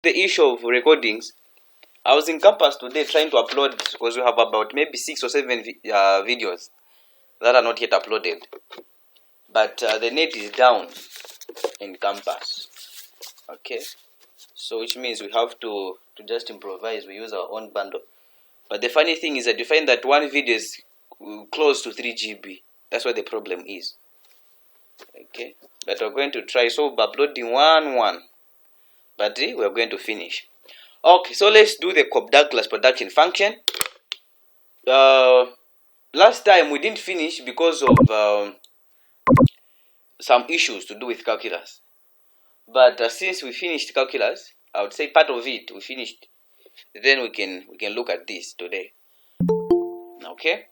The issue of recordings, I was in campus today trying to upload, because we have about maybe 6 or 7 videos that are not yet uploaded, but the net is down in campus. Okay, so which means we have to just improvise. We use our own bundle. But the funny thing is that you find that one video is close to 3 GB. That's what the problem is. Okay, but we're going to try. So we're uploading one, but we're going to finish. Okay, so let's do the Cobb-Douglas production function. Last time we didn't finish because of some issues to do with calculus. But since we finished calculus, I would say part of it we finished. Then we can look at this today. Okay.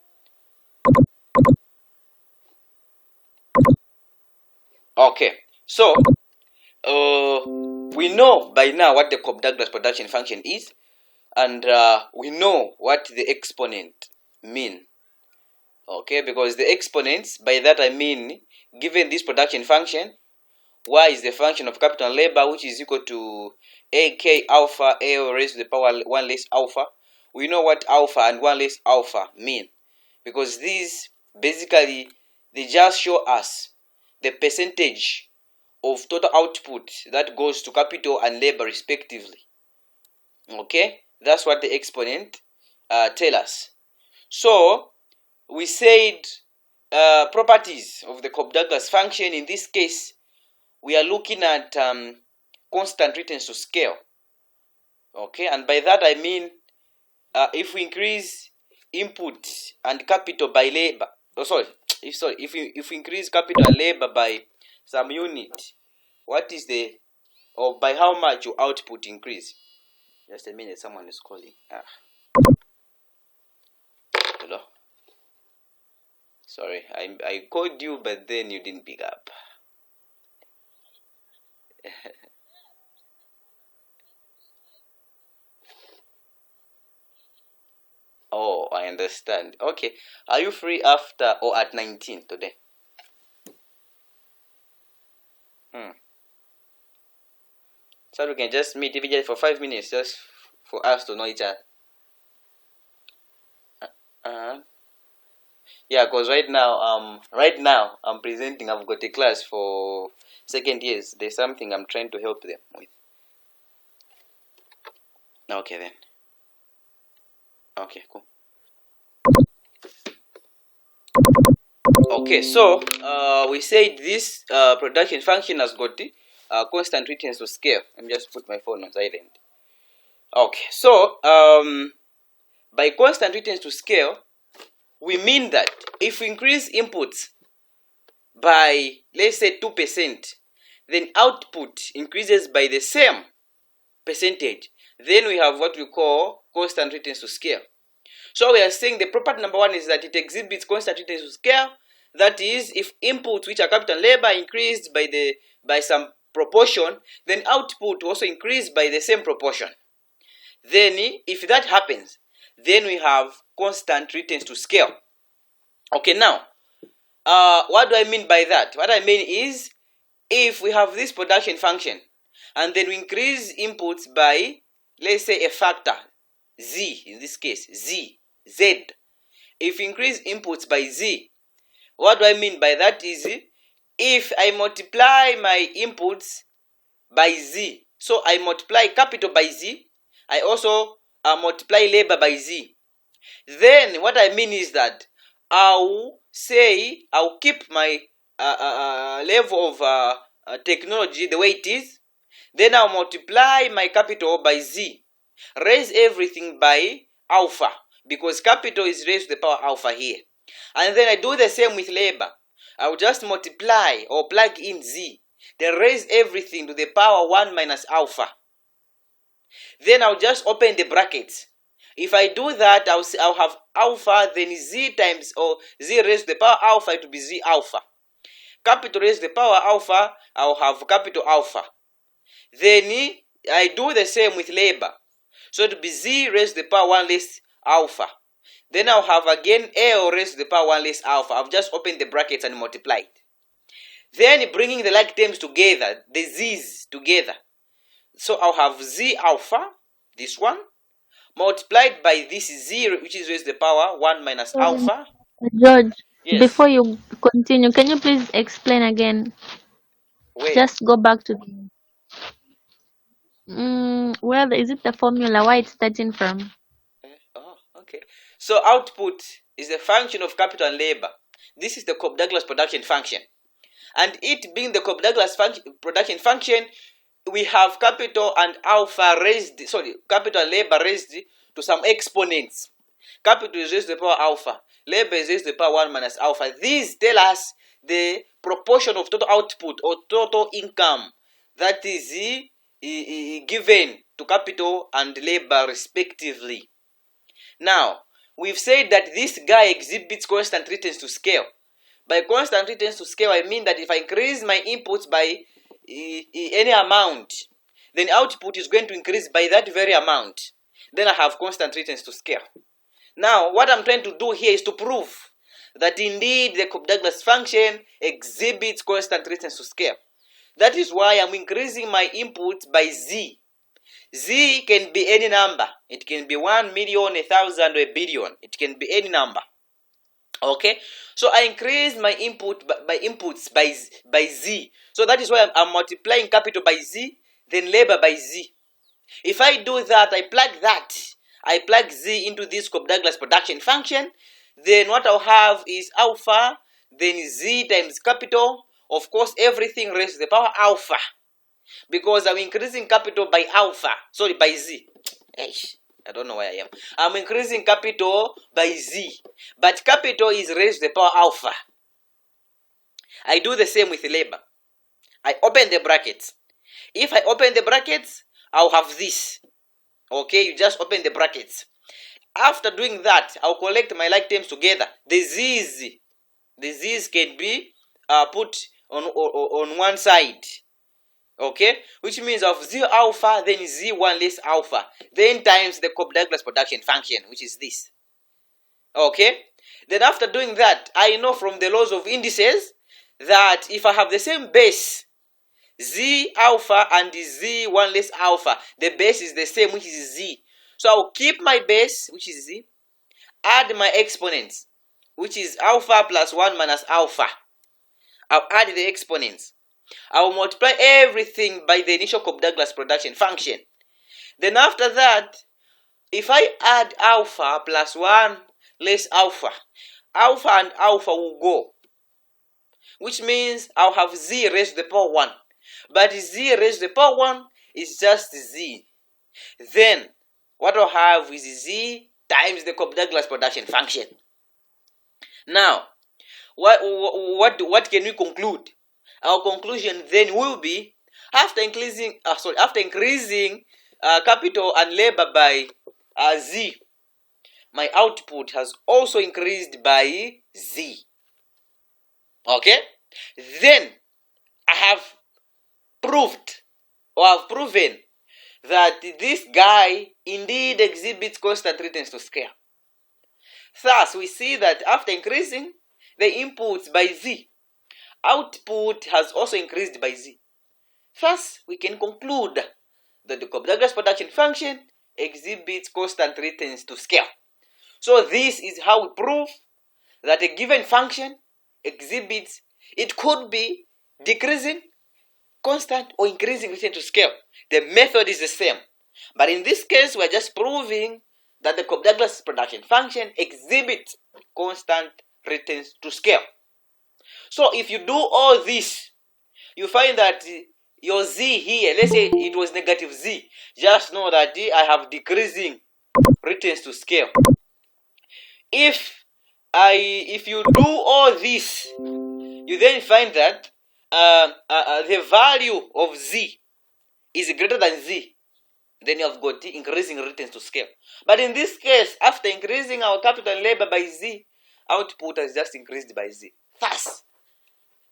Okay. So we know by now what the Cobb-Douglas production function is, and we know what the exponent mean. Okay, because the exponents, by that I mean, given this production function, y is the function of capital labor, which is equal to ak alpha a raised to the power 1 less alpha. We know what alpha and 1 less alpha mean, because these basically they just show us the percentage of total output that goes to capital and labor respectively. Okay, that's what the exponent tell us. So we said properties of the Cobb-Douglas function. In this case, we are looking at constant returns to scale. Okay, and by that I mean if we increase input and capital by labor, if we increase capital and labor by some unit, what is the, or by how much your output increase? Just a minute, someone is calling. Hello. Sorry, I called you, but then you didn't pick up. Oh, I understand. Okay, are you free after or at 19 today? So we can just meet even just for 5 minutes, just for us to know each other. Yeah, because right now I'm presenting. I've got a class for second years. There's something I'm trying to help them with. Okay then. Okay, cool. Okay, so we said this production function has got constant returns to scale. Let me just put my phone on silent. Okay, so by constant returns to scale, we mean that if we increase inputs by, let's say, 2%, then output increases by the same percentage. Then we have what we call constant returns to scale. So we are saying the property number 1 is that it exhibits constant returns to scale. That is, if inputs, which are capital labor, increased by some proportion, then output also increased by the same proportion. Then if that happens, then we have constant returns to scale. Okay, now what do I mean by that? What I mean is, if we have this production function and then we increase inputs by, let's say, a factor z, in this case z. If we increase inputs by z, what do I mean by that is, if I multiply my inputs by z, so I multiply capital by z, I also multiply labor by z, then what I mean is that I'll keep my level of technology the way it is, then I'll multiply my capital by z, raise everything by alpha, because capital is raised to the power alpha here. And then I do the same with labor. I will just multiply or plug in z, then raise everything to the power 1 minus alpha. Then I'll just open the brackets. If I do that, I'll have alpha, then z times, or z raised to the power alpha, it will be z alpha. Capital raised to the power alpha, I'll have capital alpha. Then I do the same with labor. So it will be z raised to the power 1 less alpha. Then I'll have again L raised to the power 1 less alpha. I've just opened the brackets and multiplied. Then bringing the like terms together, the z's together, So I'll have Z alpha, this one, multiplied by this Z, which is raised to the power 1 minus alpha. George, Yes. before you continue, can you please explain again? Where? Just go back to well, is it the formula? Why it's starting from? Oh, okay. So output is a function of capital and labor. This is the Cobb-Douglas production function. And it being the Cobb-Douglas production function, we have capital and alpha raised, capital and labor raised to some exponents. Capital is raised to the power alpha. Labor is raised to the power 1 minus alpha. These tell us the proportion of total output or total income that is given to capital and labor respectively. Now, we've said that this guy exhibits constant returns to scale. By constant returns to scale, I mean that if I increase my inputs by any amount, then output is going to increase by that very amount. Then I have constant returns to scale. Now, what I'm trying to do here is to prove that indeed the Cobb-Douglas function exhibits constant returns to scale. That is why I'm increasing my input by Z. Z can be any number. It can be 1 million, 1,000, or 1 billion. It can be any number. Okay, so I increase my inputs by Z. So that is why I'm multiplying capital by Z, then labor by Z. If I do that, I plug Z into this Cobb-Douglas production function, then what I'll have is alpha, then Z times capital, of course everything raised to the power alpha, because I'm increasing capital by by Z. I don't know where I am. I'm increasing capital by Z, but capital is raised to the power alpha. I do the same with labor. I open the brackets. If I open the brackets, I'll have this. Okay, you just open the brackets. After doing that, I'll collect my like terms together. The Z's can be put on one side. Okay, which means of Z alpha, then Z1 less alpha, then times the Cobb-Douglas production function, which is this. Okay, then after doing that, I know from the laws of indices that if I have the same base, Z alpha and Z1 less alpha, the base is the same, which is Z. So I'll keep my base, which is Z, add my exponents, which is alpha plus 1 minus alpha. I'll add the exponents. I will multiply everything by the initial Cobb-Douglas production function. Then after that, if I add alpha plus 1 less alpha and alpha will go, which means I'll have Z raised to the power 1. But Z raised to the power 1 is just Z. Then what I'll have is Z times the Cobb-Douglas production function. Now, what can we conclude? Our conclusion then will be after increasing capital and labor by Z, my output has also increased by Z. Okay, then I have proved or have proven that this guy indeed exhibits constant returns to scale. Thus, we see that after increasing the inputs by Z, output has also increased by Z. Thus, we can conclude that the Cobb-Douglas production function exhibits constant returns to scale. So this is how we prove that a given function exhibits, it could be decreasing, constant, or increasing return to scale. The method is the same. But in this case, we're just proving that the Cobb-Douglas production function exhibits constant returns to scale. So if you do all this, you find that your Z here, let's say it was negative Z, just know that I have decreasing returns to scale. If you do all this, you then find that the value of Z is greater than Z, then you have got increasing returns to scale. But in this case, after increasing our capital and labor by Z, output has just increased by Z. Thus,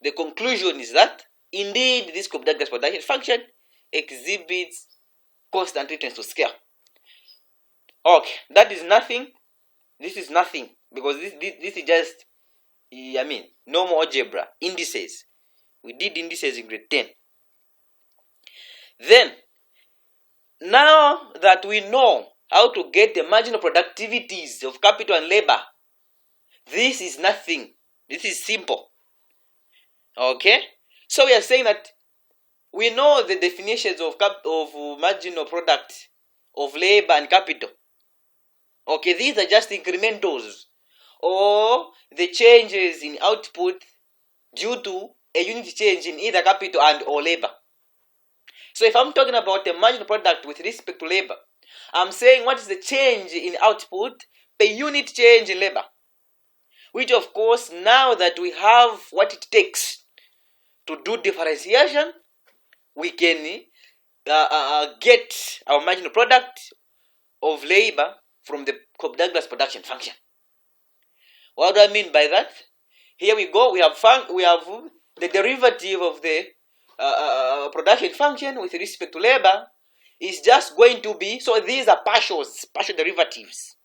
the conclusion is that indeed this Cobb-Douglas production function exhibits constant returns to scale. Okay, that is nothing. This is nothing because this is just, normal algebra, indices. We did indices in grade 10. Then, now that we know how to get the marginal productivities of capital and labor, this is nothing. This is simple. Okay? So we are saying that we know the definitions of marginal product of labor and capital. Okay, these are just incrementals or the changes in output due to a unit change in either capital and or labor. So if I'm talking about the marginal product with respect to labor, I'm saying what is the change in output per unit change in labor. Which of course, now that we have what it takes to do differentiation, we can get our marginal product of labor from the Cobb-Douglas production function. What do I mean by that? Here we go. We have the derivative of the production function with respect to labor is just going to be, so these are partial derivatives.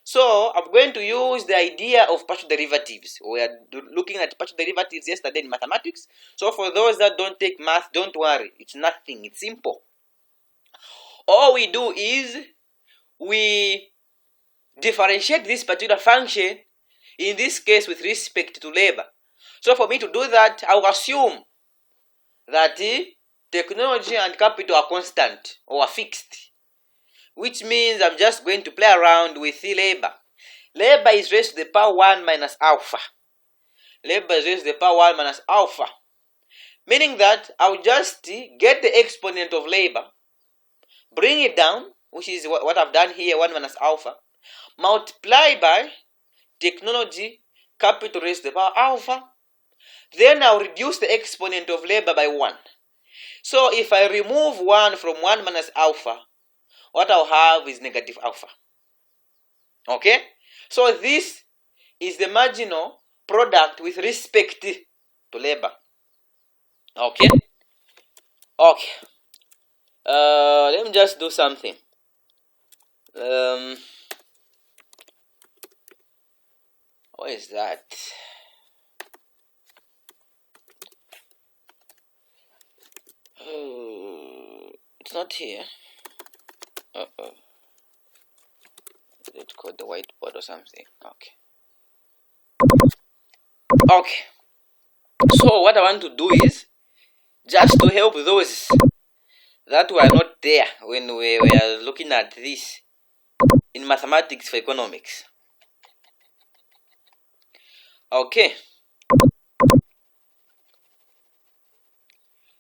So I'm going to use the idea of partial derivatives. We are looking at partial derivatives yesterday in mathematics. So for those that don't take math, don't worry. It's nothing. It's simple. All we do is we differentiate this particular function, in this case with respect to labor. So for me to do that, I will assume that technology and capital are constant or are fixed, which means I'm just going to play around with the labor. Labor is raised to the power 1 minus alpha. Labor is raised to the power 1 minus alpha. Meaning that I'll just get the exponent of labor, bring it down, which is what I've done here, 1 minus alpha, multiply by technology, capital raised to the power alpha. Then I'll reduce the exponent of labor by 1. So if I remove 1 from 1 minus alpha, what I'll have is negative alpha. Okay? So this is the marginal product with respect to labor. Okay? Okay. Let me just do something. What is that? It's not here. Let's call the whiteboard or something. Okay. Okay. So what I want to do is just to help those that were not there when we were looking at this in mathematics for economics. Okay.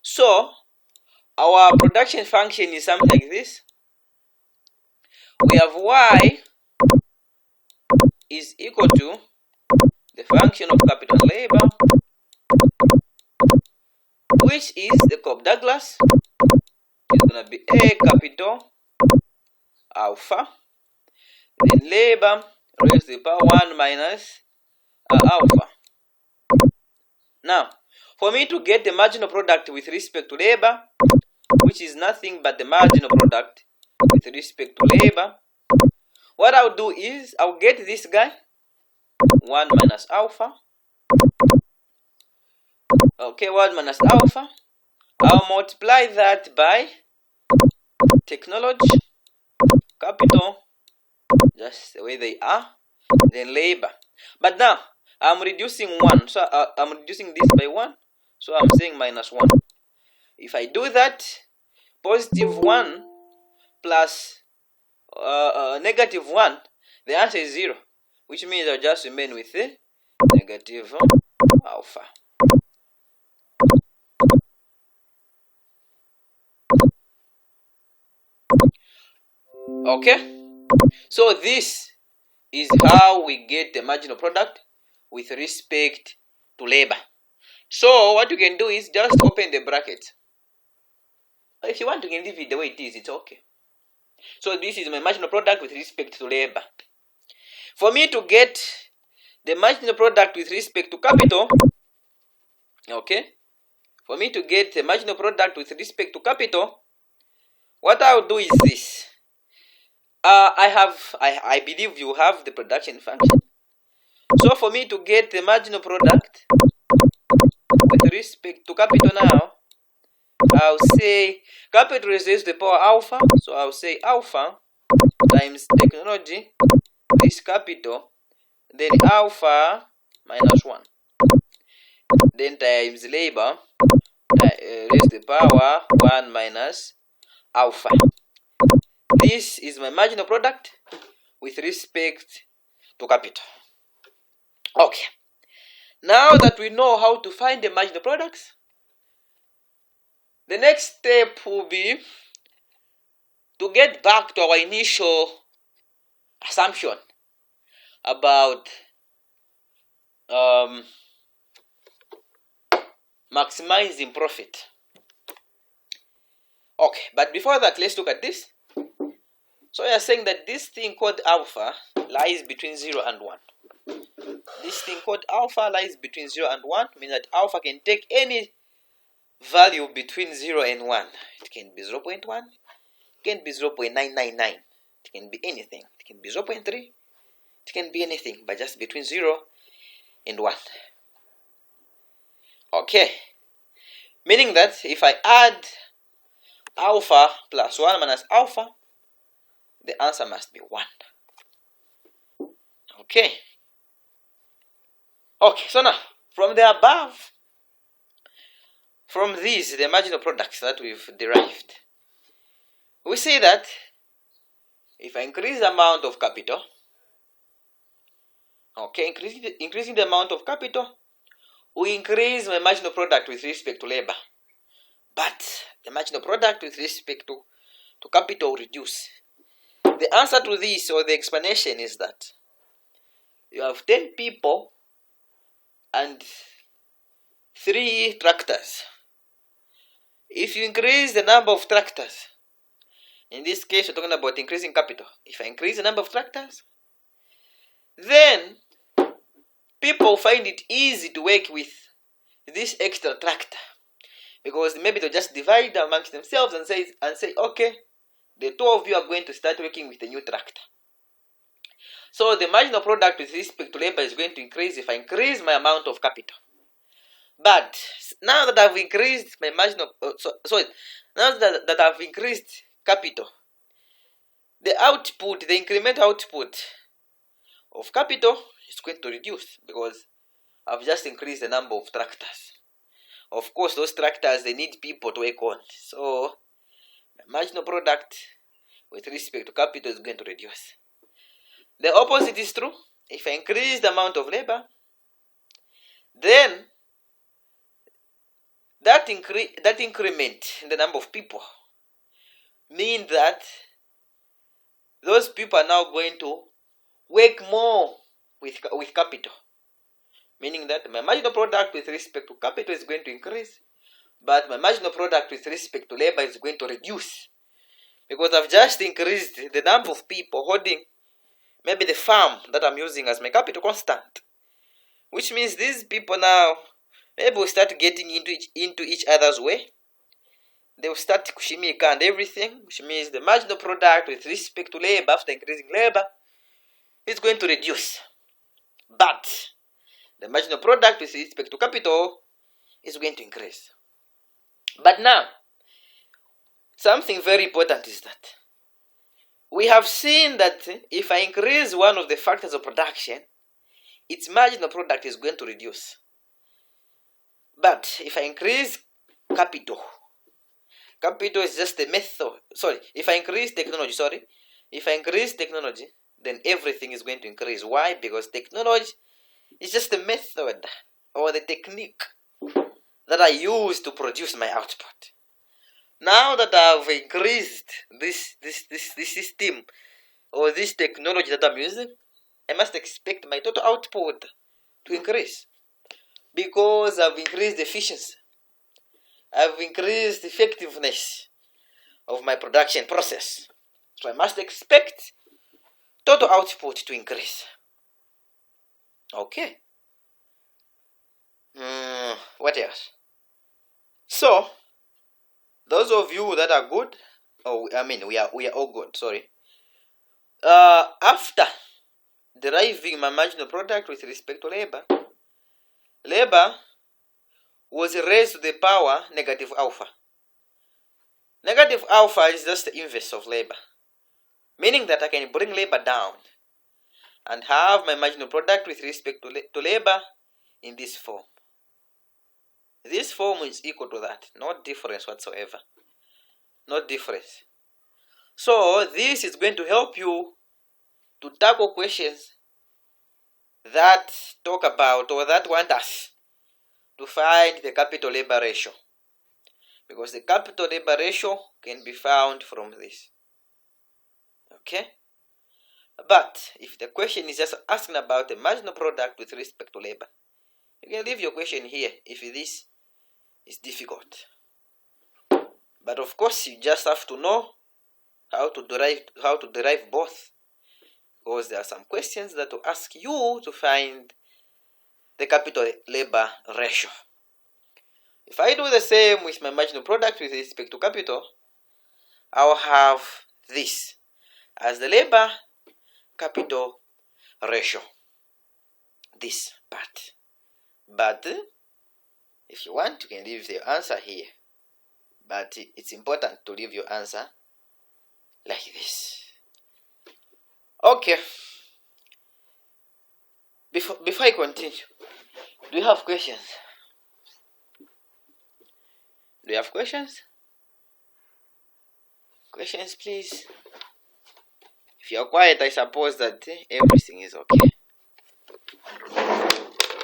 So our production function is something like this. We have y is equal to the function of capital and labor, which is the Cobb-Douglas. It's going to be A capital alpha, then labor raised to the power 1 minus alpha. Now, for me to get the marginal product with respect to labor, which is nothing but the marginal product with respect to labor, what I'll do is I'll get this guy 1 minus alpha. Okay, 1 minus alpha. I'll multiply that by technology, capital, just the way they are, then labor. But now I'm reducing 1, so I'm reducing this by 1, so I'm saying minus 1. If I do that, positive 1 plus negative 1, the answer is 0, which means I'll just remain with the negative alpha. Okay, so this is how we get the marginal product with respect to labor. So what you can do is just open the bracket. If you want, you can leave it the way it is, it's okay. So this is my marginal product with respect to labor. For me to get the marginal product with respect to capital, okay, for me to get the marginal product with respect to capital, what I'll do is this. I believe you have the production function. So for me to get the marginal product with respect to capital now, I'll say capital is raised to the power alpha, so I'll say alpha times technology, this capital, then alpha minus 1, then times labor, raised to the power 1 minus alpha. This is my marginal product with respect to capital. Okay. Now that we know how to find the marginal products, the next step will be to get back to our initial assumption about maximizing profit. Okay, but before that, let's look at this. So we are saying that this thing called alpha lies between 0 and 1. This thing called alpha lies between 0 and 1, meaning that alpha can take any value between 0 and 1. It can be 0.1, it can be 0.999, it can be anything. It can be 0.3, it can be anything, but just between 0 and 1. Okay, meaning that if I add alpha plus 1 minus alpha, the answer must be 1. Okay. Okay, so now, from the above, from these, the marginal products that we've derived, we see that if I increase the amount of capital, okay, increasing the amount of capital, we increase my marginal product with respect to labor. But the marginal product with respect to capital will reduce. The answer to this, or the explanation, is that you have 10 people and 3 tractors. If you increase the number of tractors, in this case we're talking about increasing capital. If I increase the number of tractors, then people find it easy to work with this extra tractor, because maybe they'll just divide amongst themselves and say, okay, the 2 of you are going to start working with the new tractor. So the marginal product with respect to labor is going to increase if I increase my amount of capital. But now that I've increased my marginal, now that I've increased capital, the output, the incremental output of capital is going to reduce because I've just increased the number of tractors. Of course, those tractors, they need people to work on. So my marginal product with respect to capital is going to reduce. The opposite is true. If I increase the amount of labor, then that increment in the number of people mean that those people are now going to work more with capital, meaning that my marginal product with respect to capital is going to increase, but my marginal product with respect to labor is going to reduce, because I've just increased the number of people holding maybe the farm that I'm using as my capital constant, which means these people now maybe will start getting into each other's way. They will start kushimika and everything, which means the marginal product with respect to labor after increasing labor is going to reduce. But the marginal product with respect to capital is going to increase. But now, something very important is that we have seen that if I increase one of the factors of production, its marginal product is going to reduce. But if I increase capital is just a method. If I increase technology, then everything is going to increase. Why? Because technology is just a method or the technique that I use to produce my output. Now that I've increased this system or this technology that I'm using, I must expect my total output to increase, because I've increased efficiency, I've increased effectiveness of my production process. So I must expect total output to increase. Okay. What else? So those of you that are good, we are all good. Sorry. After deriving my marginal product with respect to labor was raised to the power negative alpha. Negative alpha is just the inverse of labor, meaning that I can bring labor down and have my marginal product with respect to labor in this form. This form is equal to that, no difference whatsoever. No difference. So this is going to help you to tackle questions that talk about or that want us to find the capital labor ratio, because the capital labor ratio can be found from this. Okay? But if the question is just asking about the marginal product with respect to labor, you can leave your question here if this is difficult. But of course, you just have to know how to derive both, because there are some questions that will ask you to find the capital labor ratio. If I do the same with my marginal product with respect to capital, I'll have this as the labor capital ratio, this part. But if you want, you can leave the answer here. But it's important to leave your answer like this. Okay. Before I continue, do you have questions? Do you have questions? Questions, please. If you're quiet, I suppose that everything is okay.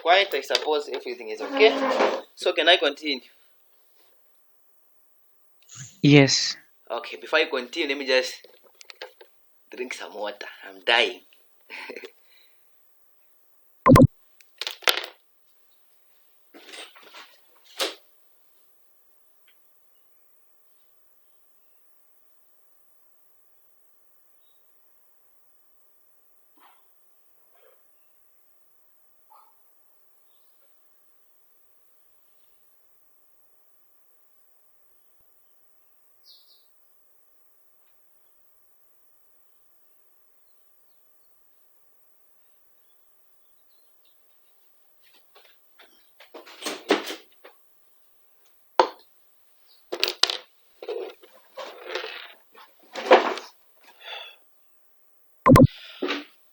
Quiet, I suppose everything is okay. So can I continue? Yes. Okay, before I continue, let me just drink some water. I'm dying.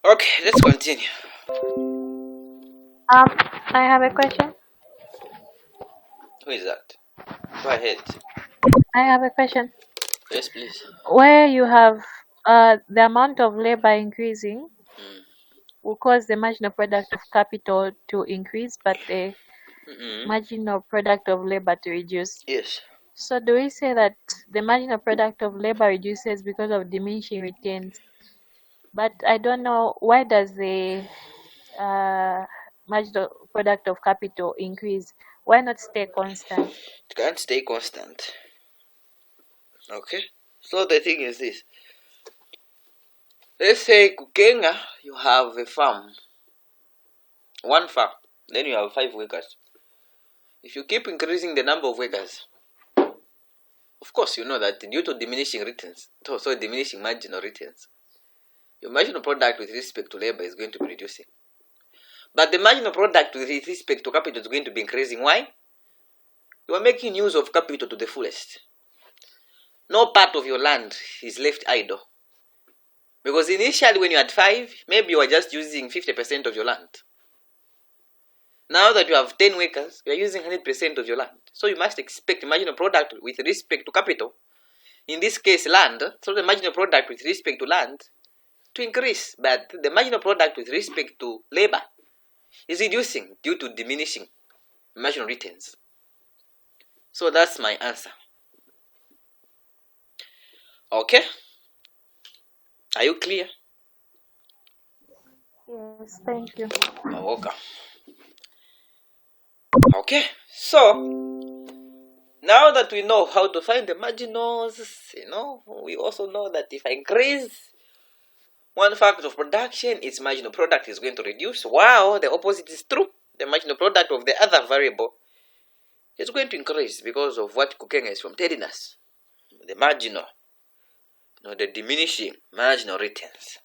Okay, let's continue. I have a question. Who is that? Go ahead. I have a question. Yes, please. Where you have the amount of labor increasing will cause the marginal product of capital to increase, but the marginal product of labor to reduce. Yes. So do we say that the marginal product of labor reduces because of diminishing returns? But I don't know, why does the marginal product of capital increase? Why not stay constant? It can't stay constant. Okay? So the thing is this. Let's say Kukenga, you have a farm. One farm. Then you have 5 workers. If you keep increasing the number of workers, of course you know that due to diminishing returns, so diminishing marginal returns, your marginal product with respect to labor is going to be reducing. But the marginal product with respect to capital is going to be increasing. Why? You are making use of capital to the fullest. No part of your land is left idle. Because initially when you had 5, maybe you were just using 50% of your land. Now that you have 10 workers, you are using 100% of your land. So you must expect marginal product with respect to capital, in this case land, so the marginal product with respect to land, to increase. But the marginal product with respect to labor is reducing due to diminishing marginal returns. So that's my answer. Okay? Are you clear? Yes, thank you. You're welcome. Okay, so now that we know how to find the marginals, we also know that if I increase one factor of production, its marginal product is going to reduce, while the opposite is true. The marginal product of the other variable is going to increase because of what Kukenga is from telling us. The marginal, the diminishing marginal returns,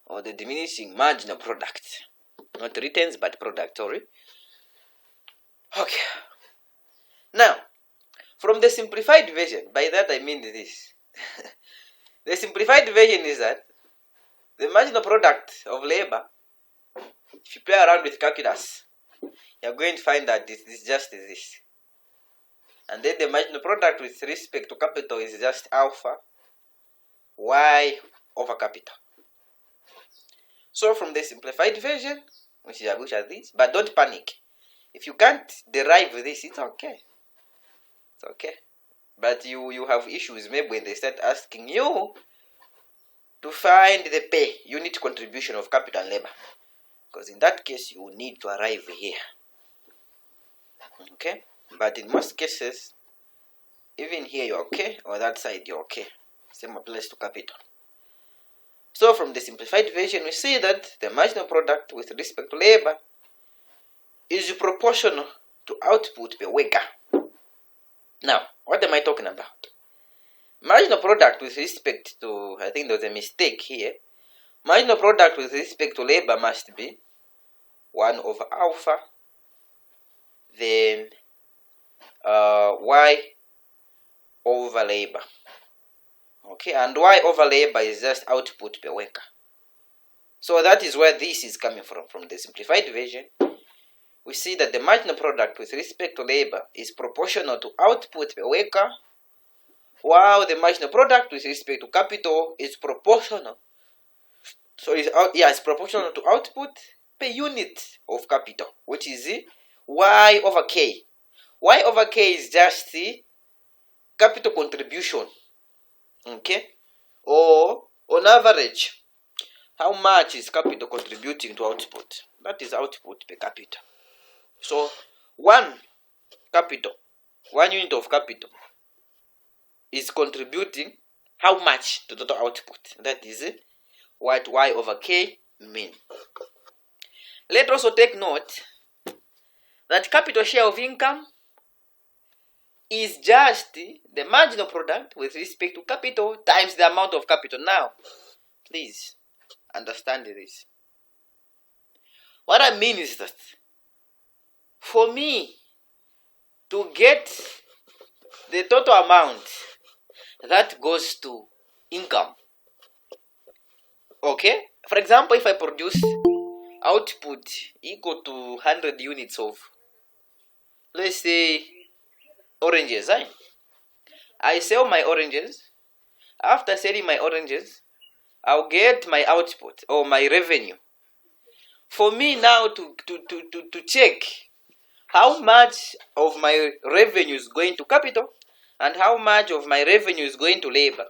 or the diminishing marginal product. Not returns, but product, sorry. Okay. Now, From the simplified version, by that I mean this. The simplified version is that the marginal product of labor, if you play around with calculus, you're going to find that this is just this. And then the marginal product with respect to capital is just alpha y over capital. So from the simplified version, which is this, but don't panic. If you can't derive this, it's okay. It's okay. But you have issues maybe when they start asking you to find the pay unit contribution of capital and labor. Because in that case, you need to arrive here. Okay? But in most cases, even here you're okay, or that side you're okay. Same applies to capital. So from the simplified version, we see that the marginal product with respect to labor is proportional to output per worker. Now, what am I talking about? Marginal product with respect to, I think there was a mistake here. Marginal product with respect to labor must be 1 over alpha, then y over labor. Okay, and y over labor is just output per worker. So that is where this is coming from the simplified version. We see that the marginal product with respect to labor is proportional to output per worker, while the marginal product with respect to capital is proportional. So it's proportional to output per unit of capital, which is y over k. Y over k is just the capital contribution. Okay? Or on average, how much is capital contributing to output? That is output per capital. So one unit of capital is contributing how much to total output? That is what y over k mean. Let's also take note that capital share of income is just the marginal product with respect to capital times the amount of capital. Now, please understand this. What I mean is that for me to get the total amount that goes to income, okay, for example, if I produce output equal to 100 units of, let's say, oranges, I sell my oranges. After selling my oranges, I'll get my output or my revenue. For me now to check how much of my revenue is going to capital and how much of my revenue is going to labor,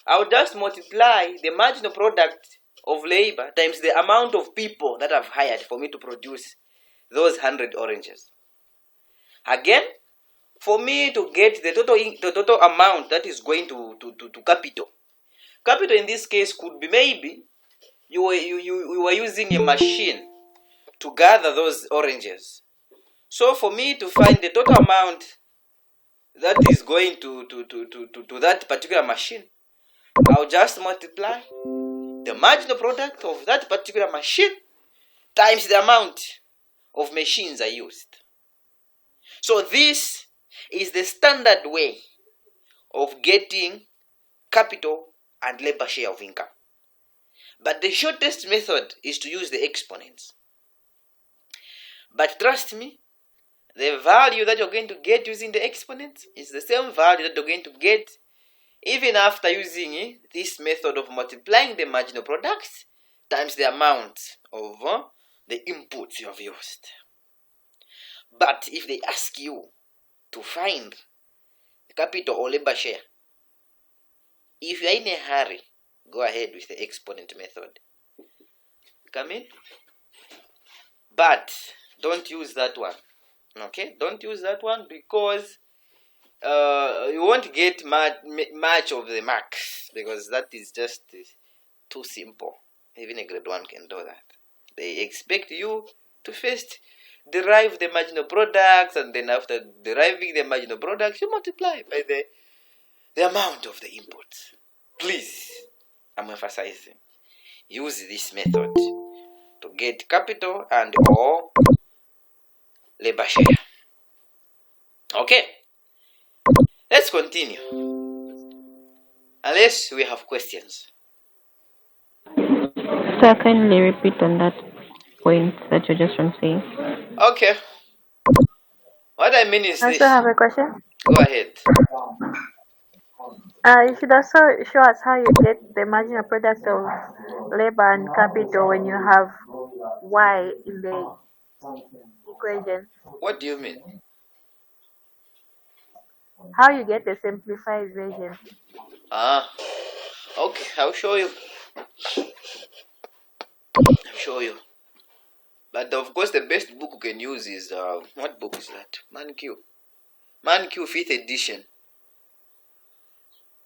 I'll just multiply the marginal product of labor times the amount of people that I've hired for me to produce those 100 oranges. Again, for me to get the total amount that is going to capital. Capital in this case could be maybe you were using a machine to gather those oranges. So for me to find the total amount that is going to that particular machine, I'll just multiply the marginal product of that particular machine times the amount of machines I used. So this is the standard way of getting capital and labor share of income. But the shortest method is to use the exponents. But trust me, the value that you're going to get using the exponents is the same value that you're going to get even after using this method of multiplying the marginal products times the amount of the inputs you have used. But if they ask you to find capital or labor share, if you're in a hurry, go ahead with the exponent method. Come in? But don't use that one. Okay? Don't use that one because you won't get much of the marks because that is just too simple. Even a grade 1 can do that. They expect you to first derive the marginal products, and then after deriving the marginal products, you multiply by the amount of the inputs. Please, I'm emphasizing, use this method to get capital and or labor share. Okay. Let's continue. Unless we have questions. Sir, kindly repeat on that point that you're just saying. Okay. What I mean is I this. also have a question. Go ahead. You should also show us how you get the marginal product of labor and capital when you have y in the equation. What do you mean? How you get a simplified version. Okay, I'll show you. But of course, the best book you can use is what book is that? Man Q 5th edition.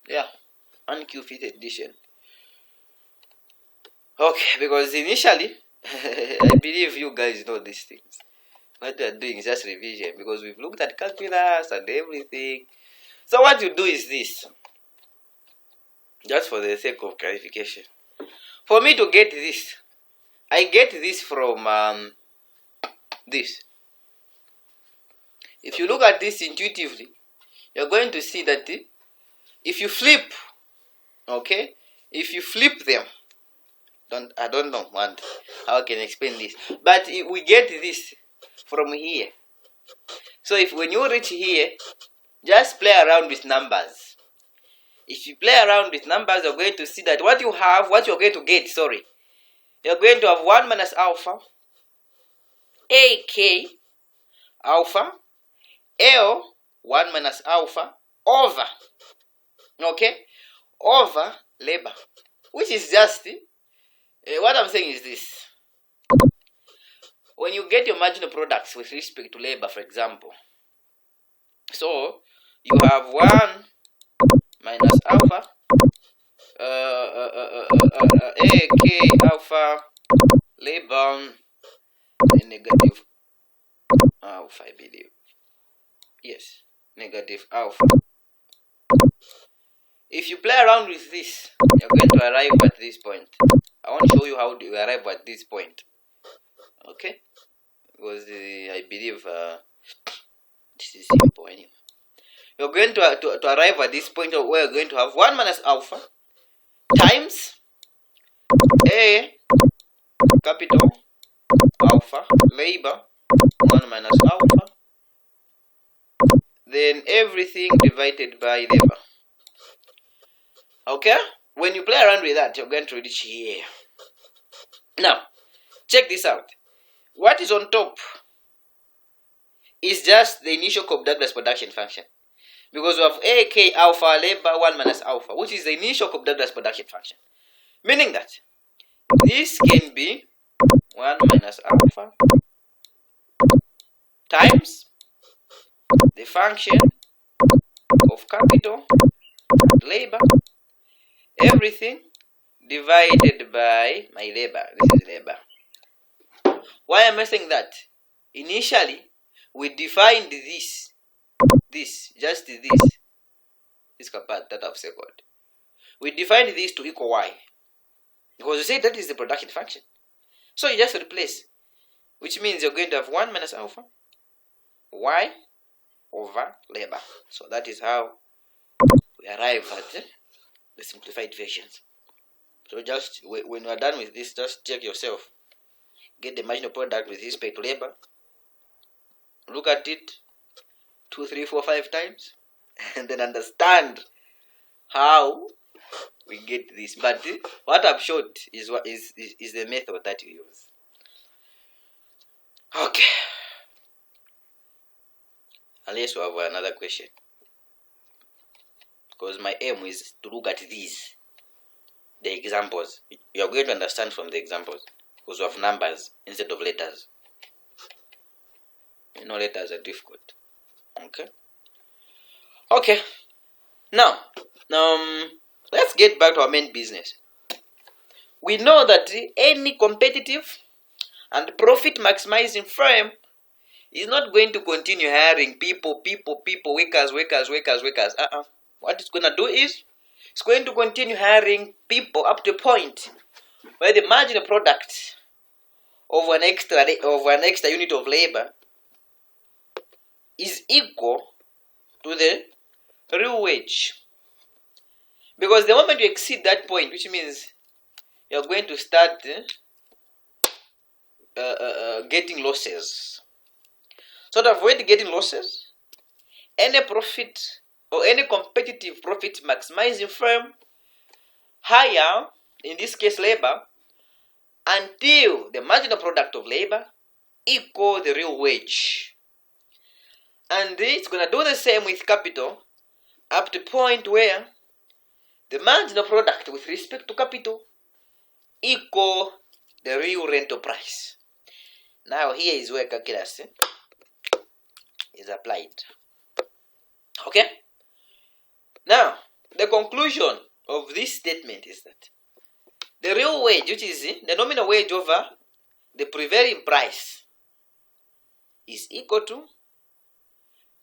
Yeah, Man Q 5th edition. Okay, because initially, I believe you guys know these things. What we are doing is just revision because we've looked at calculus and everything. So what you do is this, just for the sake of clarification. For me to get this, I get this from this. If you look at this intuitively, you're going to see that if you flip, okay, if you flip them, I don't know how I can explain this, but we get this from here. So if when you reach here, just play around with numbers. If you play around with numbers, you're going to see that what you're going to get, you're going to have 1 minus alpha, AK, alpha, L, 1 minus alpha, over, okay, over labor, which is just, what I'm saying is this. When you get your marginal products with respect to labor, for example, so you have 1 minus alpha, AK alpha, labor, and negative alpha, I believe. Yes, negative alpha. If you play around with this, you're going to arrive at this point. I want to show you how you arrive at this point. Okay? Because I believe this is simple anyway. You're going to arrive at this point where you're going to have 1 minus alpha times A capital alpha labor 1 minus alpha, then everything divided by labor. Okay? When you play around with that, you're going to reach here. Now, check this out. What is on top is just the initial Cobb-Douglas production function. Because we have AK alpha labor 1 minus alpha, which is the initial Cobb-Douglas production function. Meaning that this can be 1 minus alpha times the function of capital labor, everything divided by my labor. This is labor. Why am I saying that? Initially, we defined this part that I've circled. We defined this to equal y. Because we say that is the production function. So you just replace, which means you're going to have 1 minus alpha y over labor. So that is how we arrive at the simplified versions. So just when you are done with this, just check yourself. Get the marginal product with respect to labor. Look at it 2, 3, 4, 5 times, and then understand how we get this. But what I've showed is what is the method that you use. Okay. Unless you have another question, because my aim is to look at these, the examples. You are going to understand from the examples, because we have numbers instead of letters. You know, letters are difficult. Okay. Now, let's get back to our main business. We know that any competitive and profit maximizing firm is not going to continue hiring people, workers. What it's going to do is, it's going to continue hiring people up to a point where the marginal product of an extra unit of labor is equal to the real wage. Because the moment you exceed that point, which means you're going to start getting losses. So to avoid getting losses, any profit or any competitive profit maximizing firm hire, in this case labor, until the marginal product of labor equal the real wage. And it's going to do the same with capital up to point where the marginal product with respect to capital equal the real rental price. Now here is where calculus is applied. Okay? Now, the conclusion of this statement is that the real wage, which is the nominal wage over the prevailing price, is equal to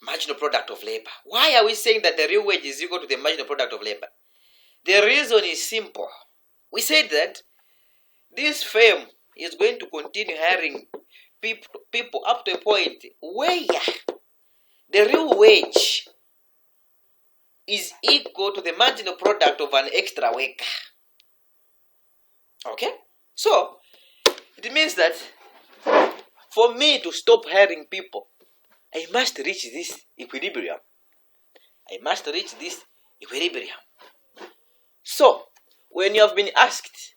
marginal product of labor. Why are we saying that the real wage is equal to the marginal product of labor? The reason is simple. We said that this firm is going to continue hiring people up to a point where the real wage is equal to the marginal product of an extra worker. Okay? So, it means that for me to stop hiring people, I must reach this equilibrium. So, when you have been asked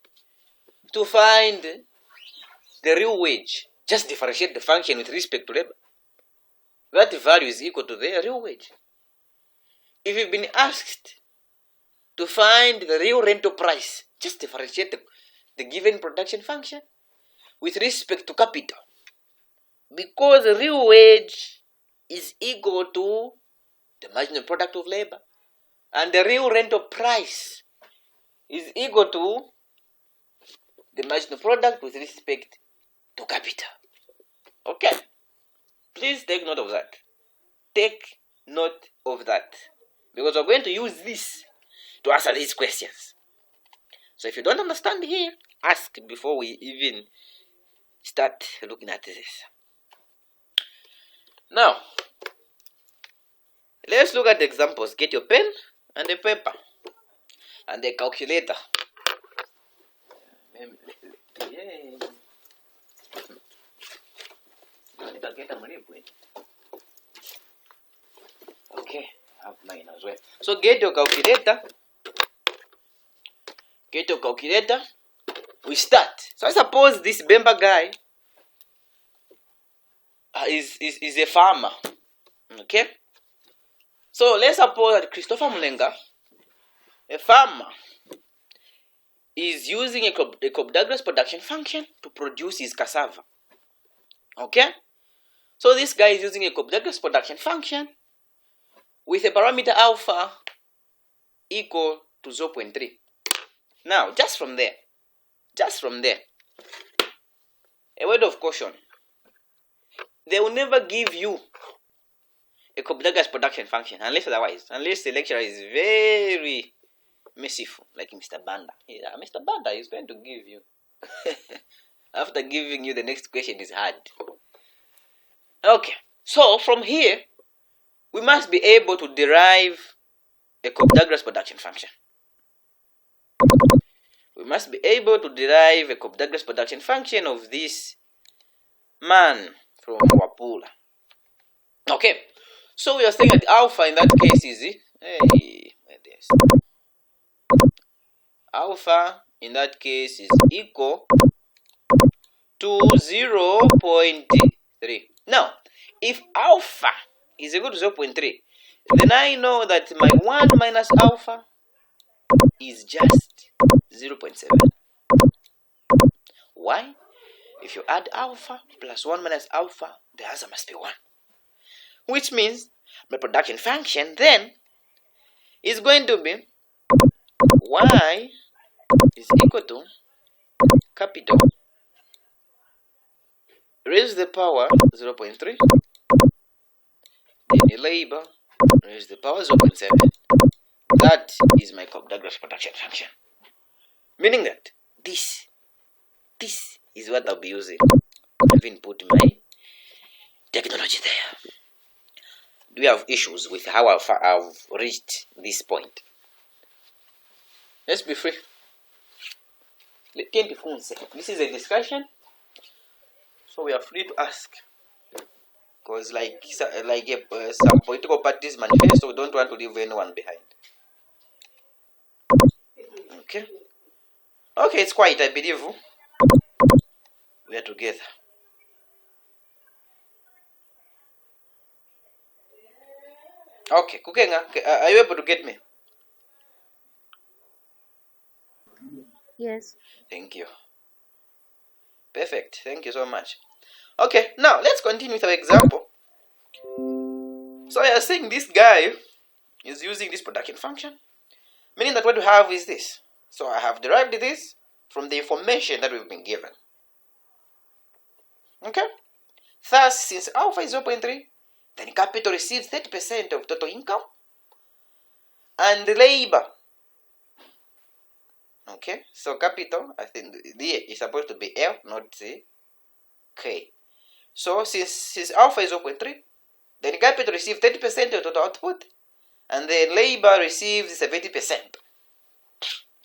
to find the real wage, just differentiate the function with respect to labor. That value is equal to the real wage. If you've been asked to find the real rental price, just differentiate the given production function with respect to capital. Because the real wage is equal to the marginal product of labor, and the real rental price is equal to the marginal product with respect to capital. Okay? Please take note of that. Take note of that. Because we're going to use this to answer these questions. So if you don't understand here, ask before we even start looking at this. Now, let's look at the examples. Get your pen and a paper and a calculator. Okay, I have mine as well. So get your calculator. We start. So I suppose this Bemba guy is a farmer. Okay? So let's suppose that Christopher Mulenga, a farmer, is using a Cobb Douglas production function to produce his cassava. Okay? So this guy is using a Cobb Douglas production function with a parameter alpha equal to 0.3. Now, just from there, a word of caution. They will never give you a Cobb Douglas production function unless the lecturer is very merciful, like Mr. Banda. Yeah, Mr. Banda is going to give you. After giving you, the next question is hard. Okay, so from here, we must be able to derive a Cobb Douglas production function. We must be able to derive a Cobb Douglas production function of this man from Wapula. Okay, so we are saying that alpha in that case is alpha in that case is equal to 0.3. Now, if alpha is equal to 0.3, then I know that my 1 minus alpha is just 0.7. Why? If you add alpha plus 1 minus alpha, the answer must be 1. Which means my production function then is going to be y is equal to capital raise to the power 0.3, then labor raise to the power 0.7. That is my Cobb Douglas production function. Meaning that this is what I'll be using. I've input my technology there. Do you have issues with how I've reached this point? Let's be free. This is a discussion, so we are free to ask. Because some political parties manifesto don't want to leave anyone behind. Okay. Okay, it's quiet, I believe. We are together. Okay, Kukenga, are you able to get me? Yes. Thank you. Perfect. Thank you so much. Okay, now let's continue with our example. So I are saying this guy is using this production function, meaning that what we have is this. So I have derived this from the information that we've been given. Okay? Thus, since alpha is 0.3, then capital receives 30% of total income, and labor. Okay, so capital, I think D is supposed to be L, not C, K. So since alpha is 0.3, then capital receives 30% of total output, and then labor receives 70%.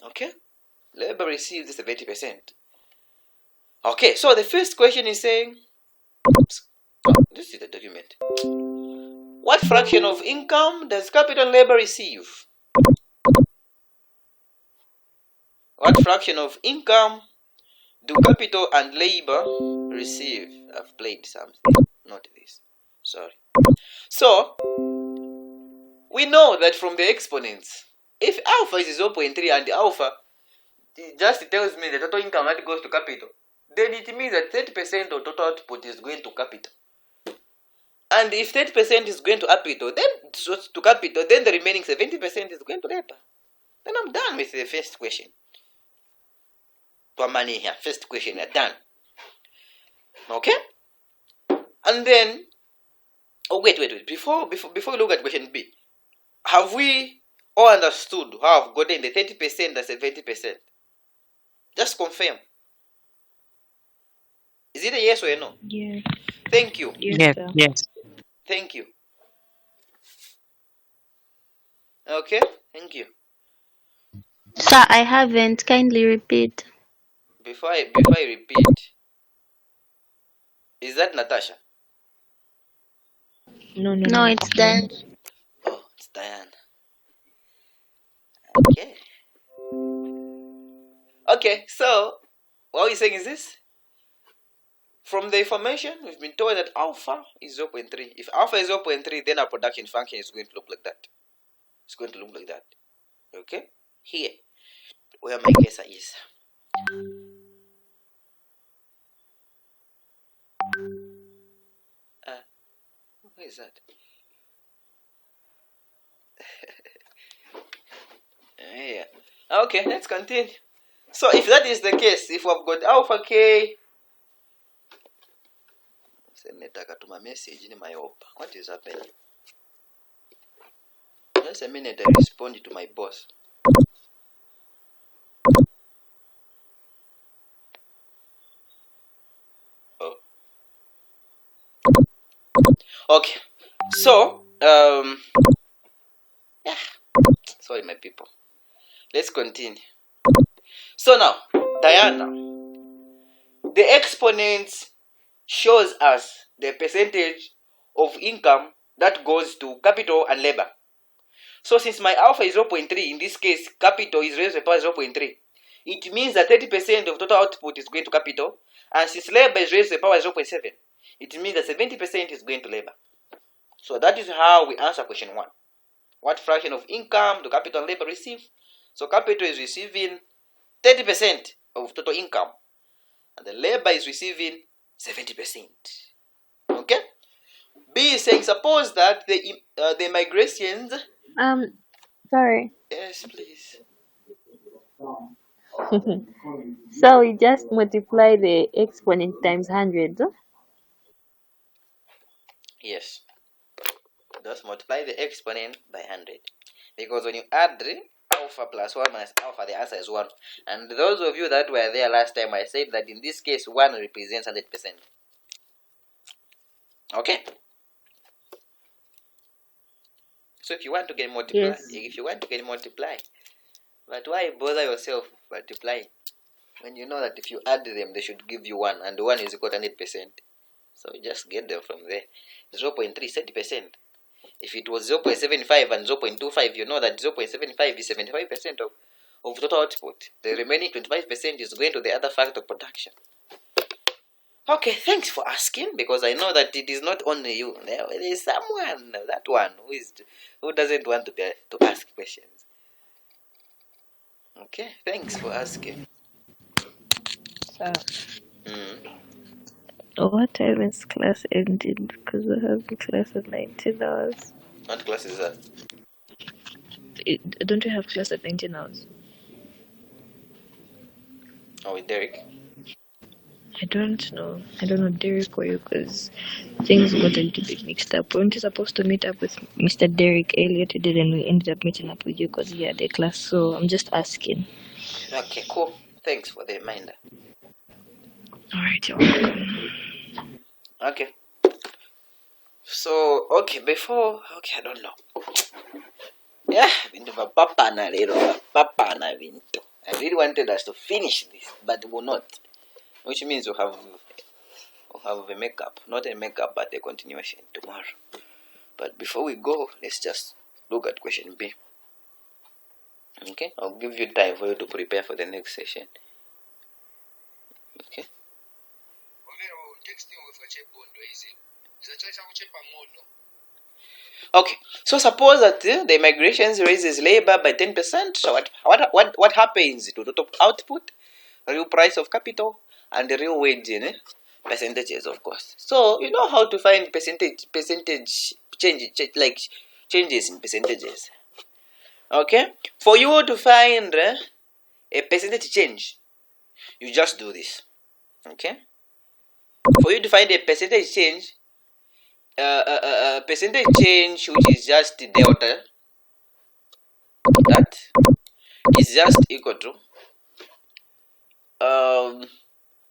Okay, labor receives 70%. Okay, so the first question is saying, this is the document. What fraction of income does capital and labor receive? What fraction of income do capital and labor receive? I've played something, not this. Sorry. So, we know that from the exponents, if alpha is 0.3 and alpha just tells me the total income that goes to capital, then it means that 30% of total output is going to capital. And if 30% is going to capital, then the remaining 70% is going to labor. Then I'm done with the first question. Money here, first question, done. Okay? And then, wait. Before we look at question B, have we all understood how I've gotten the 30% and 70%? Just confirm. Is it a yes or a no? Yes. Thank you. Yes. Yes. Thank you. Okay, thank you. Sir, I haven't. Kindly repeat. Before I repeat, is that Natasha? No, it's done. Oh, it's Diane. Okay. Okay, so what we're saying is this. From the information, we've been told that alpha is 0.3. If alpha is 0.3, then our production function is going to look like that. It's going to look like that. Okay? Here, where my cursor is. Where is that? Yeah. Okay, let's continue. So if that is the case, if we've got alpha k, to my message in my op. What is happening? Just a minute, I respond to my boss. Oh. Okay. So, yeah. Sorry, my people. Let's continue. So now, Diana, the exponents shows us the percentage of income that goes to capital and labor. So since my alpha is 0.3, in this case, capital is raised to the power 0.3. It means that 30% of total output is going to capital, and since labor is raised to the power 0.7, it means that 70% is going to labor. So that is how we answer question 1. What fraction of income do capital and labor receive? So capital is receiving 30% of total income, and the labor is receiving 70%. Okay? B is saying, suppose that the migrations. Sorry. Yes, please. So we just multiply the exponent times 100. Yes. Just multiply the exponent by 100. Because when you add alpha plus 1 minus alpha, the answer is 1. And those of you that were there last time, I said that in this case, 1 represents 100%. Okay? So if you want to get multiply, Yes. but why bother yourself multiplying when you know that if you add them, they should give you 1, and 1 is equal to 100%. So just get them from there. 0.3 30%. If it was 0.75 and 0.25, you know that 0.75 is 75% of total output. The remaining 25% is going to the other factor of production. Okay, thanks for asking, because I know that it is not only you. There is someone, that one, who doesn't want to ask questions. Okay, thanks for asking. So, Mm. what time is class ending? Because we have the class at 19 hours. What class is that? Don't you have class at 19 hours? Oh, with Derek? I don't know. I don't know Derek or you, because things got a little bit mixed up. Weren't you supposed to meet up with Mr. Derek earlier today, and we ended up meeting up with you because he had a class? So I'm just asking. Okay, cool. Thanks for the reminder. Alright, you're welcome. Okay. So, okay, I don't know. Yeah, bintu vapapana lero, vapapana bintu. I really wanted us to finish this, but we'll not. Which means we'll have a makeup. Not a makeup, but a continuation tomorrow. But before we go, let's just look at question B. Okay, I'll give you time for you to prepare for the next session. Okay. Okay, so suppose that the migrations raises labor by 10%. So what happens to total output, real price of capital, and the real wage percentages, of course. So you know how to find percentage changes in percentages. Okay, for you to find a percentage change, you just do this. Okay, for you to find a percentage change, percentage change, which is just delta, that is just equal to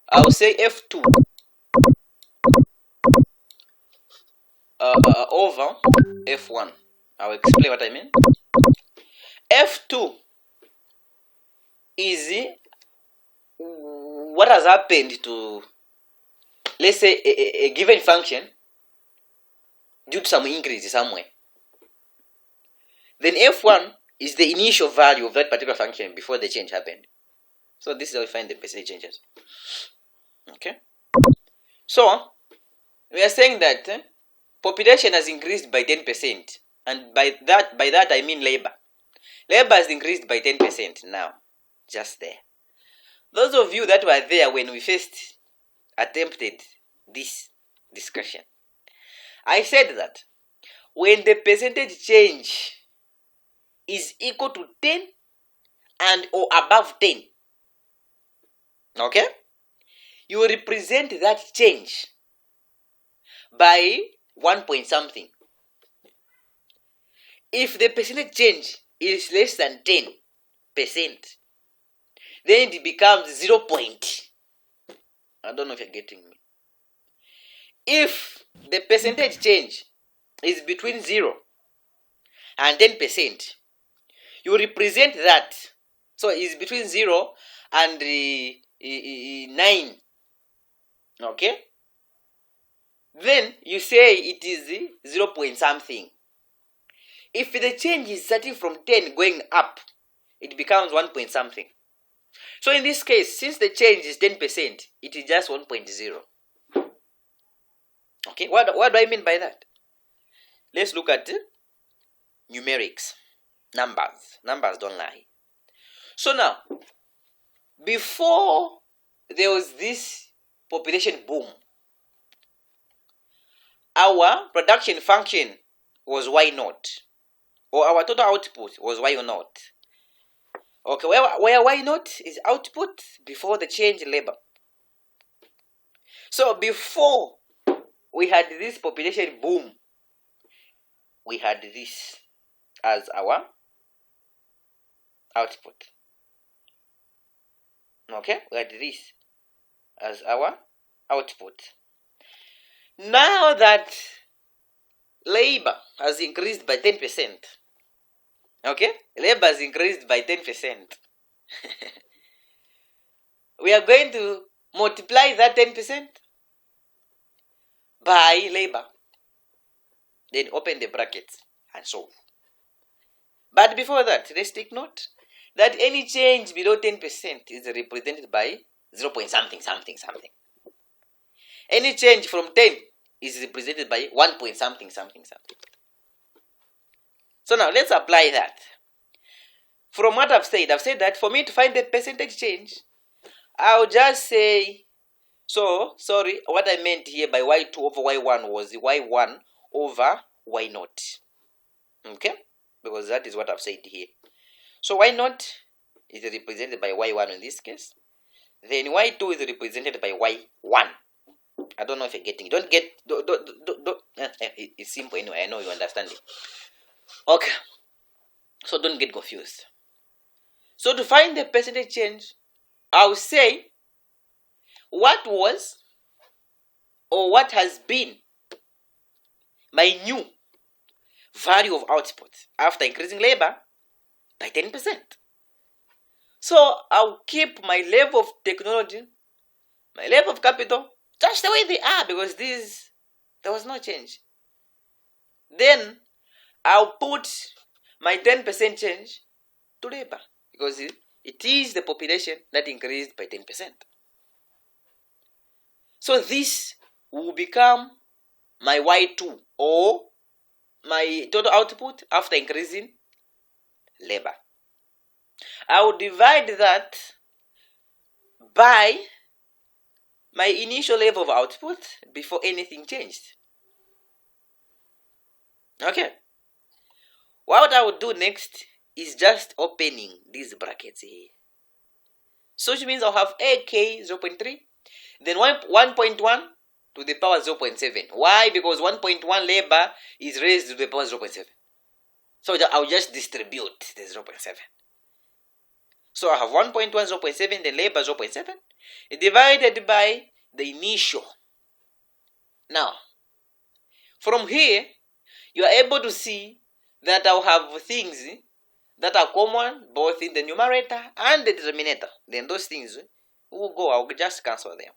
I'll say F2 over F1. I'll explain what I mean. F2 is what has happened to, let's say, a given function due to some increase somewhere. Then F1 is the initial value of that particular function before the change happened. So this is how we find the percentage changes. Okay. So we are saying that population has increased by 10%, and by that I mean labor. Labor has increased by 10% now, just there. Those of you that were there when we first attempted this discussion, I said that when the percentage change is equal to 10 and or above 10, okay, you represent that change by 1 point something. If the percentage change is less than 10%, then it becomes 0 point. I don't know if you're getting me. If the percentage change is between 0 and 10%, you represent that. So it's between 0 and 9. Okay? Then you say it is 0 point something. If the change is starting from 10 going up, it becomes 1 point something. So in this case, since the change is 10%, it is just 1.0. Okay, what do I mean by that? Let's look at numerics. Numbers don't lie. So now, before there was this population boom, our production function was Y naught, or our total output was Y naught. Okay, where Y naught is output before the change in labor. So before we had this population boom, we had this as our output. Okay, we had this as our output. Now that labor has increased by 10%. Okay? Labor has increased by 10%. We are going to multiply that 10% by labor. Then open the brackets and solve. But before that, let's take note that any change below 10% is represented by 0 point something something something. Any change from 10 is represented by 1 point something something something. So now let's apply that. From what I've said that for me to find the percentage change, I'll just say, so, sorry, what I meant here by y2 over y1 was y1 over y0. Okay? Because that is what I've said here. So y0 is represented by y1 in this case. Then y2 is represented by y1. I don't know if you're getting it. Don't get, it's simple anyway. I know you understand it. Okay. So don't get confused. So to find the percentage change, I'll say what was or what has been my new value of output after increasing labor by 10%. So I'll keep my level of technology, my level of capital, just the way they are, because there was no change. Then I'll put my 10% change to labor, because it is the population that increased by 10%. So this will become my Y2, or my total output after increasing labor. I will divide that by my initial level of output before anything changed. Okay. What I will do next is just opening these brackets here. So which means I'll have AK 0.3, then 1.1 to the power 0.7. Why? Because 1.1 labor is raised to the power 0.7. So I'll just distribute the 0.7. So I have 1.1 0.7, then labor 0.7, divided by the initial. Now, from here, you are able to see that I'll have things that are common both in the numerator and the denominator. Then those things will go, I'll just cancel them.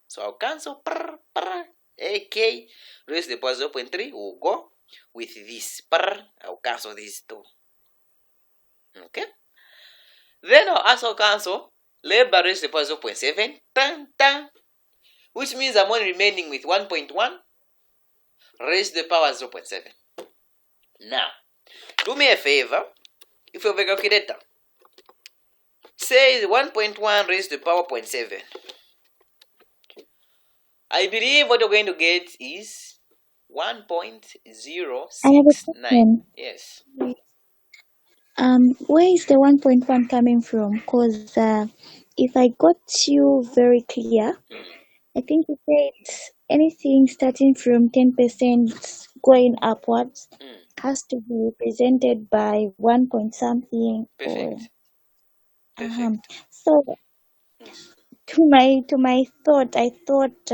So I'll cancel AK raised to the power 0.3 will go with this. I'll cancel these two. Okay? Then I'll also cancel labor raised to the power 0.7, which means I'm only remaining with 1.1 raised to the power 0.7. Now, do me a favor, if you have a calculator, say 1.1 raised to the power 0.7. I believe what you're going to get is 1.069. Yes. Where is the 1.1 coming from? Because if I got you very clear, I think you said anything starting from 10% going upwards has to be represented by 1 point something. Perfect. So to my thought, I thought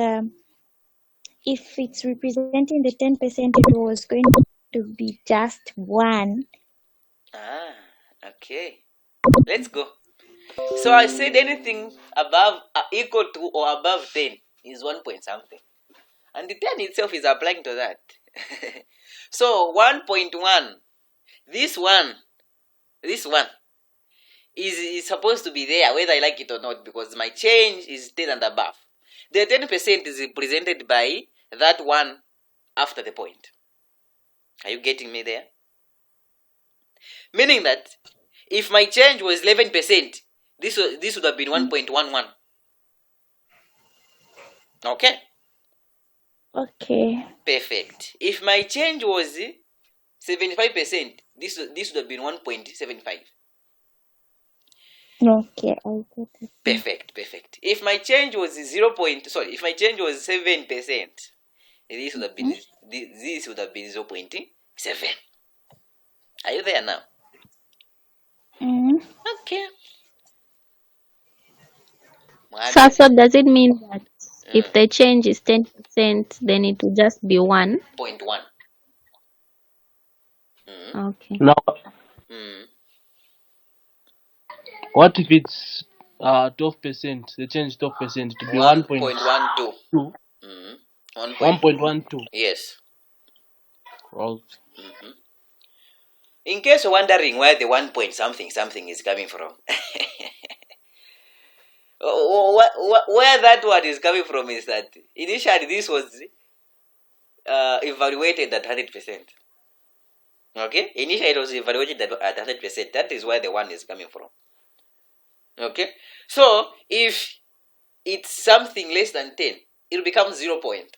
if it's representing the 10%, it was going to be just 1. Okay. Let's go. So I said anything above equal to or above 10 is 1 point something. And the 10 itself is applying to that. So 1.1, this one is supposed to be there whether I like it or not, because my change is 10 and above. The 10% is represented by that one after the point. Are you getting me there? Meaning that if my change was 11%, this would have been 1.11. Okay? Okay. Perfect. If my change was 75%, this would have been 1.75. Okay, I get it. Perfect. If my change was if my change was 7%, this would have been 0.7. Are you there now? Okay. So does it mean that if the change is 10%, then it will just be 1? 0.1. Okay. Now, Mm. what if it's 12%? They change 12% to be 1.12. 1.2, Mm. 1.12. Yes. Well, Mm-hmm. In case you're wondering where the 1 point something is coming from, where that one is coming from is that initially this was evaluated at 100%. Okay, initially it was evaluated at 100%. That is where the one is coming from. Okay, so if it's something less than 10, it will become 0 point.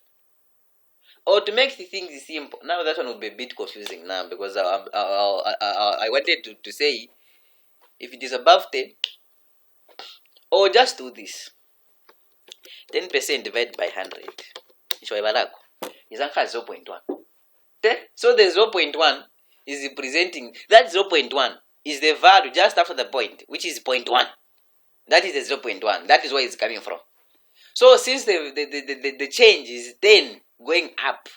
Or to make the things simple, now that one would be a bit confusing now because I wanted to say if it is above 10, or just do this 10% divided by 100 is equal to 0.1. So the 0.1 is representing that 0.1 is the value just after the point, which is 0.1. That is the 0.1. That is where it's coming from. So since the change is 10 going up,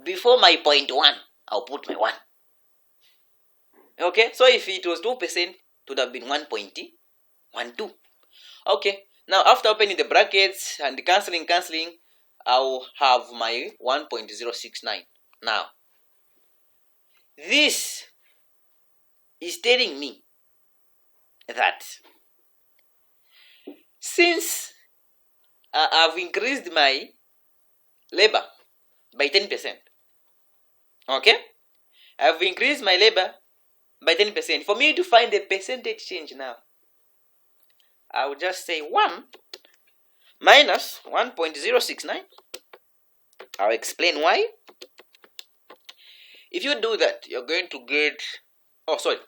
before my 0.1, I'll put my 1. Okay, so if it was 2%, it would have been 1.12. Okay, now after opening the brackets and cancelling, I'll have my 1.069. Now, this is telling me that since I've increased my labor by 10%, okay, I've increased my labor by 10%. For me to find the percentage change now, I will just say 1 minus 1.069. I'll explain why. If you do that, you're going to get, oh sorry,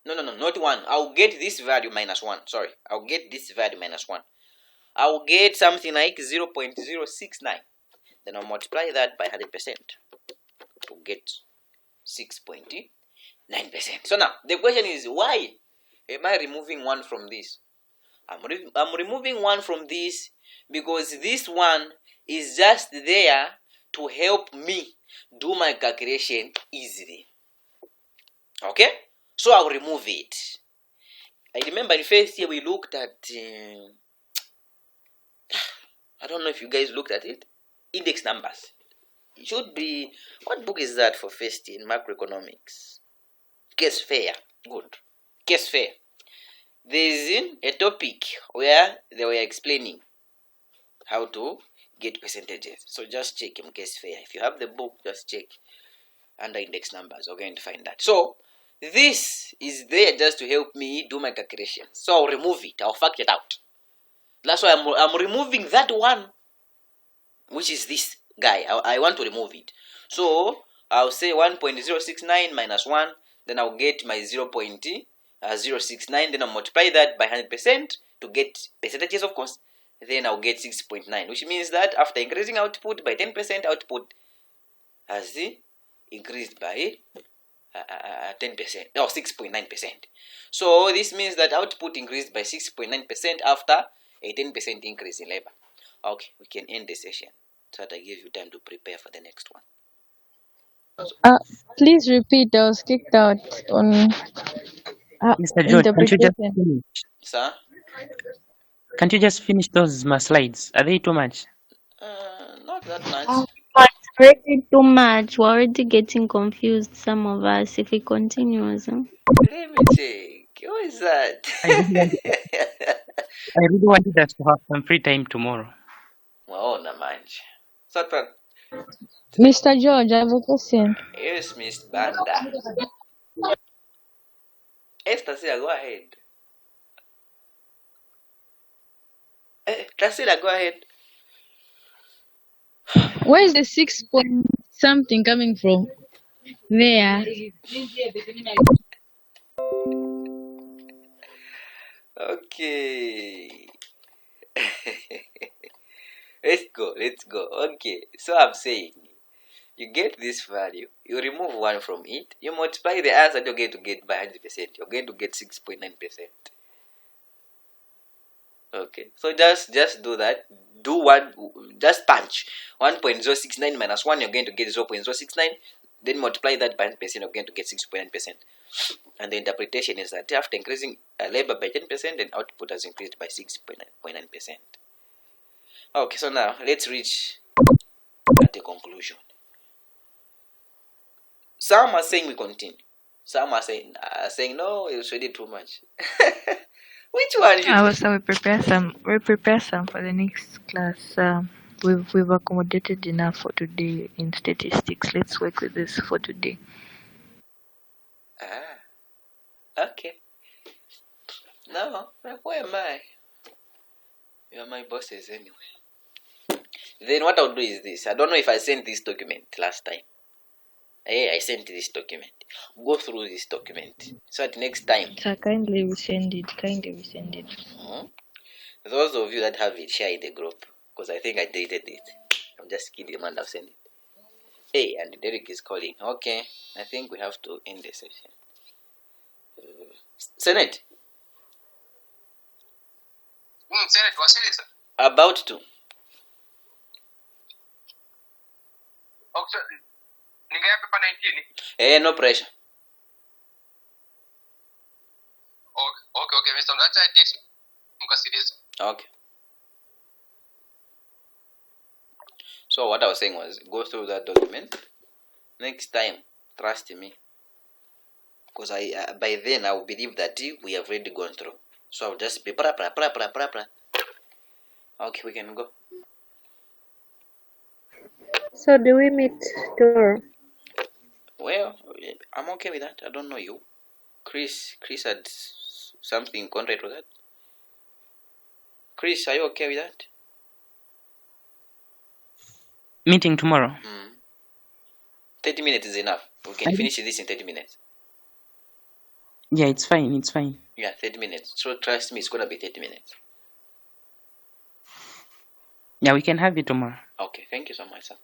no, not 1. I'll get this value minus 1. Sorry, I'll get this value minus 1. I'll get something like 0.069. Then I'll multiply that by 100% to get 6.9%. So now, the question is, why am I removing 1 from this? I'm removing 1 from this because this one is just there to help me do my calculation easily. Okay? So I'll remove it. I remember in first year we looked at, I don't know if you guys looked at it, index numbers. It should be, what book is that for first year in macroeconomics? Case fair. Good. Case fair. There is a topic where they were explaining how to get percentages. So just check in case fair. If you have the book, just check under index numbers. You're going to find that. So this is there just to help me do my calculations. So I'll remove it. I'll factor it out. That's why I'm removing that one, which is this guy. I want to remove it. So I'll say 1.069 minus 1. Then I'll get my 0.069. Then I'll multiply that by 100% to get percentages, of course. Then I'll get 6.9, which means that after increasing output by 10%, output has increased by 10% or 6.9%. So this means that output increased by 6.9% after a 10% increase in labor. Okay, we can end the session so that I give you time to prepare for the next one. Please repeat. I was kicked out on Mr. George, can't you just interpretation. finish? Sir? Can't you just finish those my slides? Are they too much? Not that much. It's already too much. We're already getting confused, some of us, if it continues. Let me check. What is that? I really wanted us to have some free time tomorrow. Waona manje. Satan. Mr. George, I have a question. Yes, Miss Banda. Esther, go ahead. Tasila, go ahead. Where is the 6 point something coming from? There. Okay. Let's go. Okay, so I'm saying you get this value, you remove 1 from it, you multiply the answer you're going to get by 100%. You're going to get 6.9%. Okay, so just do that. Do one, just punch 1.069 minus 1, you're going to get 0.069. Then multiply that by 10%, you're going to get 6.9%. And the interpretation is that after increasing labor by 10%, then output has increased by 6.9%. Okay, so now let's reach at the conclusion. Some are saying we continue. Some are saying no, it's already too much. Which one? So we prepare some. We prepare some for the next class. We've accommodated enough for today in statistics. Let's work with this for today. Okay. No, where am I? You are my bosses anyway. Then what I'll do is this. I don't know if I sent this document last time. Hey, I sent this document. Go through this document. So at next time. So kindly resend it. Those of you that have it, share in the group. Because I think I deleted it. I'm just kidding, man. I've sent it. Hey, and Derek is calling. Okay. I think we have to end the session. Senate. Senate, what's it, sir? About to. Okay, paper 19. No pressure. Okay, Mr. Mlacha, I take Okay. So what I was saying was, go through that document. Next time, trust me. Because by then I will believe that we have already gone through. So I'll just be pra. Okay, we can go. So do we meet tomorrow? Well, I'm okay with that. I don't know you. Chris had something contrary to that. Chris, are you okay with that? Meeting tomorrow. 30 minutes is enough. We can finish this in 30 minutes. Yeah, it's fine. Yeah, 30 minutes. So trust me, it's going to be 30 minutes. Yeah, we can have it tomorrow. Okay, thank you so much, sir.